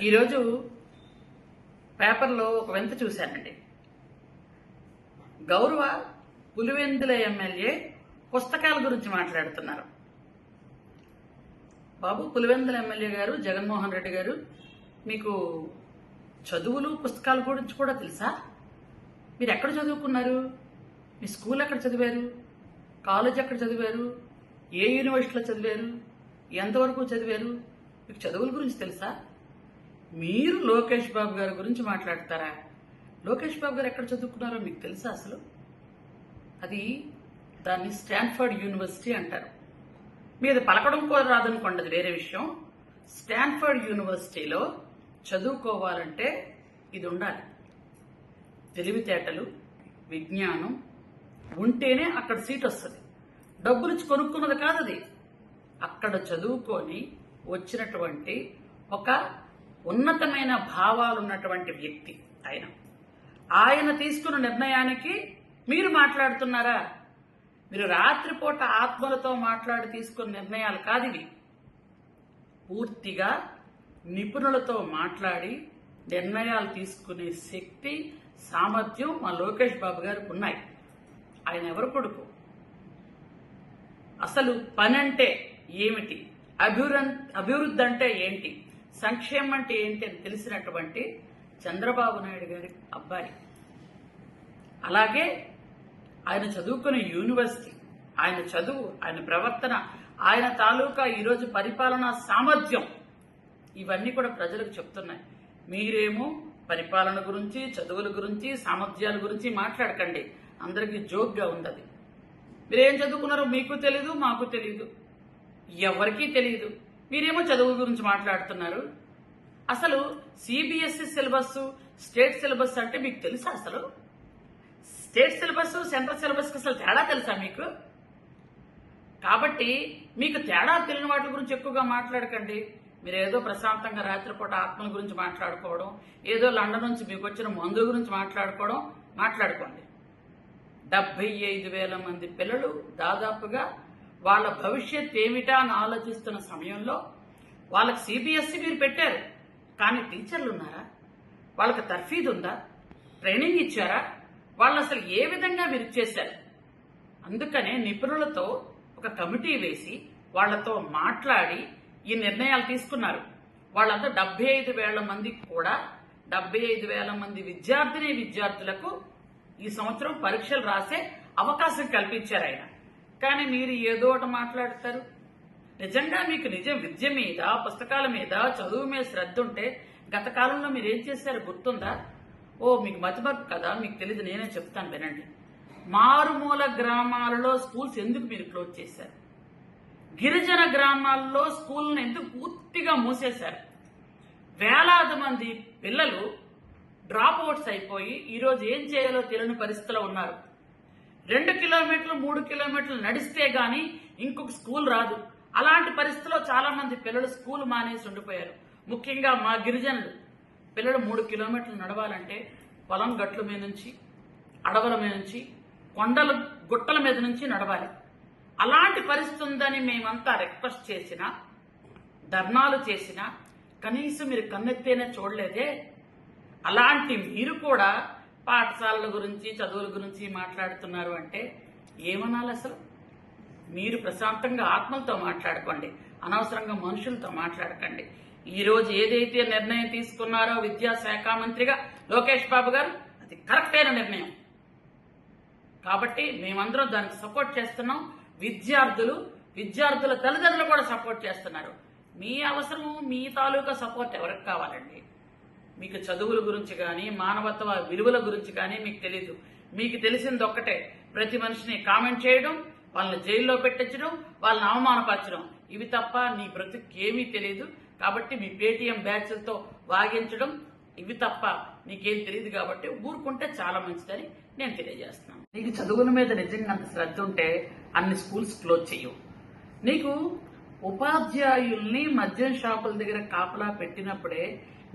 ఈరోజు పేపర్లో ఒక వింత చూశానండి. గౌరవ పులివెందుల ఎమ్మెల్యే పుస్తకాల గురించి మాట్లాడుతున్నారు. బాబు, పులివెందుల ఎమ్మెల్యే గారు జగన్మోహన్ రెడ్డి గారు, మీకు చదువులు పుస్తకాల గురించి కూడా తెలుసా? మీరు ఎక్కడ చదువుకున్నారు? మీ స్కూల్ ఎక్కడ చదివారు? కాలేజ్ ఎక్కడ చదివారు? ఏ యూనివర్సిటీలో చదివారు? ఎంతవరకు చదివారు? మీకు చదువుల గురించి తెలుసా? మీరు లోకేష్ బాబు గారి గురించి మాట్లాడతారా? లోకేష్ బాబు గారు ఎక్కడ చదువుకున్నారో మీకు తెలుసా అసలు? అది దాన్ని స్టాన్ఫర్డ్ యూనివర్సిటీ అంటారు. మీద పలకడం కూడా రాదనుకోండి, అది వేరే విషయం. స్టాన్ఫర్డ్ యూనివర్సిటీలో చదువుకోవాలంటే ఇది ఉండాలి. తెలివితేటలు, విజ్ఞానం ఉంటేనే అక్కడ సీట్ వస్తుంది. డబ్బులు ఇచ్చి కొనుక్కున్నది కాదు అది. అక్కడ చదువుకొని వచ్చినటువంటి ఒక ఉన్నతమైన భావాలున్నటువంటి వ్యక్తి ఆయన తీసుకున్న నిర్ణయానికి మీరు మాట్లాడుతున్నారా? మీరు రాత్రిపూట ఆత్మలతో మాట్లాడి తీసుకున్న నిర్ణయాలు కాదు ఇవి. పూర్తిగా నిపుణులతో మాట్లాడి నిర్ణయాలు తీసుకునే శక్తి, సామర్థ్యం మా లోకేష్ బాబు గారికి ఉన్నాయి. ఆయన ఎవరు కొడుకు? అసలు పని అంటే ఏమిటి, అభివృద్ధి అంటే ఏంటి, సంక్షేమం అంటే ఏంటి అని తెలిసినటువంటి చంద్రబాబు నాయుడు గారి అబ్బాయి. అలాగే ఆయన చదువుకునే యూనివర్సిటీ, ఆయన చదువు, ఆయన ప్రవర్తన, ఆయన తాలూకా ఈరోజు పరిపాలనా సామర్థ్యం, ఇవన్నీ కూడా ప్రజలకు చెప్తున్నాయి. మీరేమో పరిపాలన గురించి, చదువుల గురించి, సామర్థ్యాల గురించి మాట్లాడకండి. అందరికీ జోక్గా ఉంది. మీరేం చదువుకున్నారో మీకు తెలీదు, మాకు తెలీదు, ఎవరికీ తెలీదు. మీరేమో చదువు గురించి మాట్లాడుతున్నారు. అసలు సిబిఎస్ఈ సిలబస్, స్టేట్ సిలబస్ అంటే మీకు తెలుసా? అసలు స్టేట్ సిలబస్, సెంట్రల్ సిలబస్ అసలు తేడా తెలుసా మీకు? కాబట్టి మీకు తేడా తెలియని వాటి గురించి ఎక్కువగా మాట్లాడకండి. మీరు ఏదో ప్రశాంతంగా రాత్రిపూట ఆత్మల గురించి మాట్లాడుకోవడం, ఏదో లండన్ నుంచి మీకు వచ్చిన మందుల గురించి మాట్లాడుకోండి. 75,000 మంది పిల్లలు దాదాపుగా వాళ్ళ భవిష్యత్ ఏమిటా అని ఆలోచిస్తున్న సమయంలో వాళ్ళకి సిబిఎస్ఈ మీరు పెట్టారు. కానీ టీచర్లు ఉన్నారా? వాళ్ళకి తర్ఫీదు ఉందా? ట్రైనింగ్ ఇచ్చారా? వాళ్ళు అసలు ఏ విధంగా మీరు చేశారు? అందుకనే నిపుణులతో ఒక కమిటీ వేసి వాళ్లతో మాట్లాడి ఈ నిర్ణయాలు తీసుకున్నారు. వాళ్ళంతా 75,000 మందికి కూడా 75,000 మంది విద్యార్థులకు ఈ సంవత్సరం పరీక్షలు రాసే అవకాశం కల్పించారు ఆయన. కానీ మీరు ఏదో ఒకటి మాట్లాడతారు. నిజంగా మీకు విద్య మీద, పుస్తకాల మీద, చదువు మీద శ్రద్ధ ఉంటే గత కాలంలో మీరు ఏం చేశారు గుర్తుందా? మీకు మతిమరుపు కదా, మీకు తెలియదు, నేనే చెప్తాను వినండి. మారుమూల గ్రామాలలో స్కూల్స్ ఎందుకు మీరు క్లోజ్ చేశారు? గిరిజన గ్రామాల్లో స్కూల్ను ఎందుకు పూర్తిగా మూసేశారు? వేలాది మంది పిల్లలు డ్రాప్ అవుట్స్ అయిపోయి ఈరోజు ఏం చేయాలో తెలియని పరిస్థితిలో ఉన్నారు. 2 కిలోమీటర్లు 3 కిలోమీటర్లు నడిస్తే గాని ఇంకొక స్కూల్ రాదు. అలాంటి పరిస్థితిలో చాలా మంది పిల్లలు స్కూల్ మానేసి ఉండిపోయారు. ముఖ్యంగా మా గిరిజనులు పిల్లలు 3 కిలోమీటర్లు నడవాలంటే పొలం గట్ల మీద నుంచి, అడవుల మీద నుంచి, కొండల గుట్టల మీద నుంచి నడవాలి. అలాంటి పరిస్థితి ఉందని మేమంతా రిక్వెస్ట్ చేసినా, ధర్నాలు చేసినా కనీసం మీరు కన్నెత్తేనే చూడలేదే. అలాంటి మీరు కూడా పాఠశాలల గురించి, చదువుల గురించి మాట్లాడుతున్నారు అంటే ఏమనాలి అసలు? మీరు ప్రశాంతంగా ఆత్మలతో మాట్లాడుకోండి, అనవసరంగా మనుషులతో మాట్లాడకండి. ఈ రోజు ఏదైతే నిర్ణయం తీసుకున్నారో విద్యాశాఖ మంత్రిగా లోకేష్ బాబు గారు, అది కరెక్ట్ అయిన నిర్ణయం. కాబట్టి మేమందరం దానికి సపోర్ట్ చేస్తున్నాం. విద్యార్థుల తల్లిదండ్రులు కూడా సపోర్ట్ చేస్తున్నారు. మీ అవసరం, మీ తాలూకా సపోర్ట్ ఎవరికి కావాలండి? మీకు చదువుల గురించి కానీ, మానవత్వ విలువల గురించి కానీ మీకు తెలీదు. మీకు తెలిసింది ఒక్కటే, ప్రతి మనిషిని కామెంట్ చేయడం, వాళ్ళని జైల్లో పెట్టించడం, వాళ్ళని అవమానపరచడం, ఇవి తప్ప నీ బ్రతుకు ఏమీ తెలియదు. కాబట్టి మీ పేటీఎం బ్యాచ్లతో వాగించడం, ఇవి తప్ప నీకేం తెలియదు. కాబట్టి ఊరుకుంటే చాలా మంచిదని నేను తెలియజేస్తున్నాను. నీకు చదువుల మీద నిజంగా అంత శ్రద్ధ ఉంటే అన్ని స్కూల్స్ క్లోజ్ చేయవు. నీకు ఉపాధ్యాయుల్ని మద్యం షాపుల దగ్గర కాపలా పెట్టినప్పుడే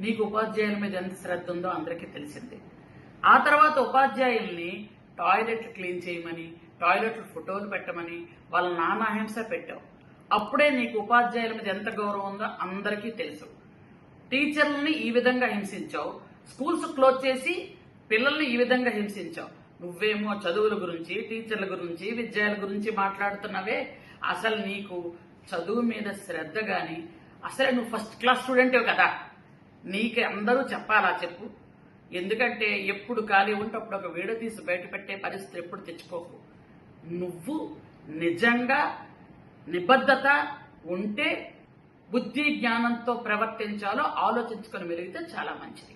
నీకు ఉపాధ్యాయుల మీద ఎంత శ్రద్ధ ఉందో అందరికీ తెలిసింది. ఆ తర్వాత ఉపాధ్యాయుల్ని టాయిలెట్లు క్లీన్ చేయమని, టాయిలెట్లు ఫోటోలు పెట్టమని వాళ్ళ నానాహింస పెట్టావు. అప్పుడే నీకు ఉపాధ్యాయుల మీద ఎంత గౌరవం ఉందో అందరికీ తెలుసు. టీచర్లని ఈ విధంగా హింసించావు, స్కూల్స్ క్లోజ్ చేసి పిల్లల్ని ఈ విధంగా హింసించావు. నువ్వేమో చదువుల గురించి, టీచర్ల గురించి, విద్యార్థుల గురించి మాట్లాడుతున్నావే. అసలు నీకు చదువు మీద శ్రద్ధ గాని, అసలు నువ్వు ఫస్ట్ క్లాస్ స్టూడెంటే కదా, నీకు అందరూ చెప్పాలా చెప్పు. ఎందుకంటే ఎప్పుడు ఖాళీ ఉంటే అప్పుడు ఒక వీడియో తీసి బయట పెట్టే పరిస్థితి ఎప్పుడు తెచ్చుకోకు. నువ్వు నిజంగా నిబద్ధత ఉంటే బుద్ధి జ్ఞానంతో ప్రవర్తించాలో ఆలోచించుకొని మెలిగితే చాలా మంచిది.